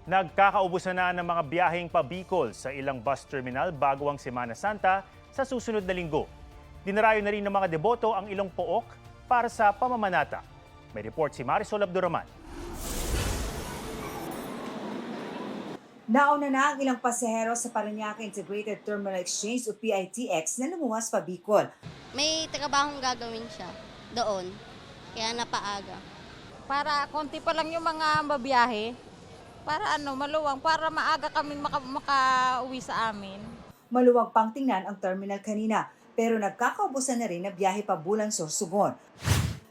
Nagkakaubusan na ng mga biyaheng pa-Bicol sa ilang bus terminal bago ang Semana Santa sa susunod na linggo. Dinarayo na rin ng mga deboto ang ilong pook para sa pamamanata. May report si Marisol Abduraman. Nauna na ang ilang pasahero sa Parañaque Integrated Terminal Exchange o PITX na lumuwas pa Bicol. May trabahong gagawin siya doon, kaya napaaga. Para konti pa lang yung mga babiyahe, para maluwang, para maaga kaming makauwi sa amin. Maluwag pang tingnan ang terminal kanina, pero nagkakaubusan na rin na biyahe pa Bulan-Sorsogon.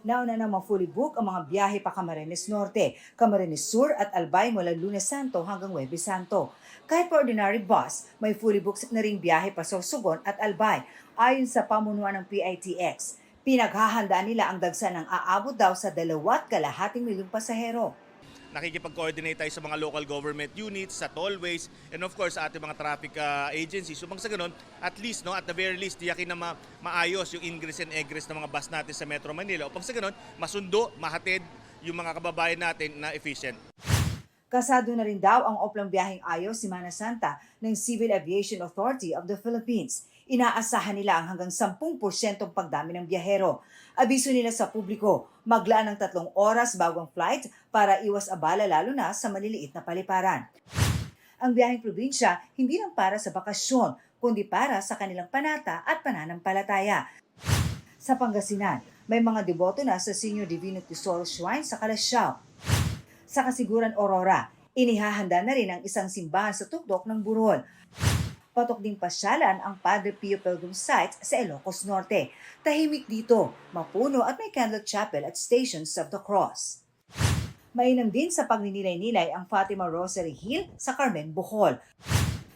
Nauna namang fully book ang mga biyahe pa Camarines Norte, Camarines Sur at Albay mula Lunes Santo hanggang Huwebes Santo. Kahit pa ordinary bus, may fully booked na ring biyahe pa Sorsogon at Albay ayon sa pamunuan ng PITX. Pinaghahandaan nila ang dagsa ng aabot daw sa 2.2 milyong pasahero. Nakikipag-coordinate tayo sa mga local government units, sa tollways, and of course sa ating mga traffic agencies. So sa ganun, at least, at the very least, tiyakin na maayos yung ingress and egress ng mga bus natin sa Metro Manila. O sa ganun, masundo, mahatid yung mga kababayan natin na efficient. Kasado na rin daw ang oplang biyaheng Ayos Semana Santa ng Civil Aviation Authority of the Philippines. Inaasahan nila ang hanggang 10% pagdami ng biyahero. Abiso nila sa publiko, maglaan ng 3 oras bago ang flight para iwas abala lalo na sa maliliit na paliparan. Ang biyaheng probinsya hindi lang para sa bakasyon, kundi para sa kanilang panata at pananampalataya. Sa Pangasinan, may mga deboto na sa Senior Divino Tesoro Shrine sa Calasiao. Sa Kasiguran, Aurora, inihahanda na rin ang isang simbahan sa tuktok ng Burol. Patok ding pasyalan ang Padre Pio Pilgrim Site sa Ilocos Norte. Tahimik dito, mapuno at may candle chapel at Stations of the Cross. Mainam din sa pagninilay-nilay ang Fatima Rosary Hill sa Carmen, Bohol.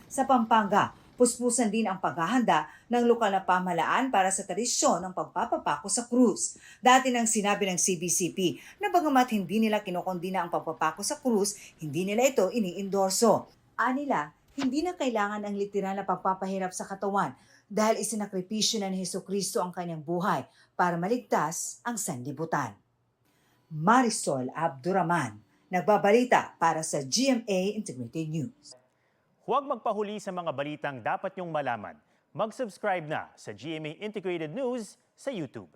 Sa Pampanga, puspusan din ang paghahanda ng lokal na pamahalaan para sa tradisyon ng pagpapapako sa krus. Dati nang sinabi ng CBCP na bagamat hindi nila kinokondina ang pagpapako sa krus, hindi nila ito iniendorso. Anila, hindi na kailangan ang literal na pagpapahirap sa katawan dahil isinakripisyo na ni Hesukristo ang kanyang buhay para maligtas ang sanlibutan. Marisol Abduraman, nagbabalita para sa GMA Integrated News. Huwag magpahuli sa mga balitang dapat niyong malaman. Mag-subscribe na sa GMA Integrated News sa YouTube.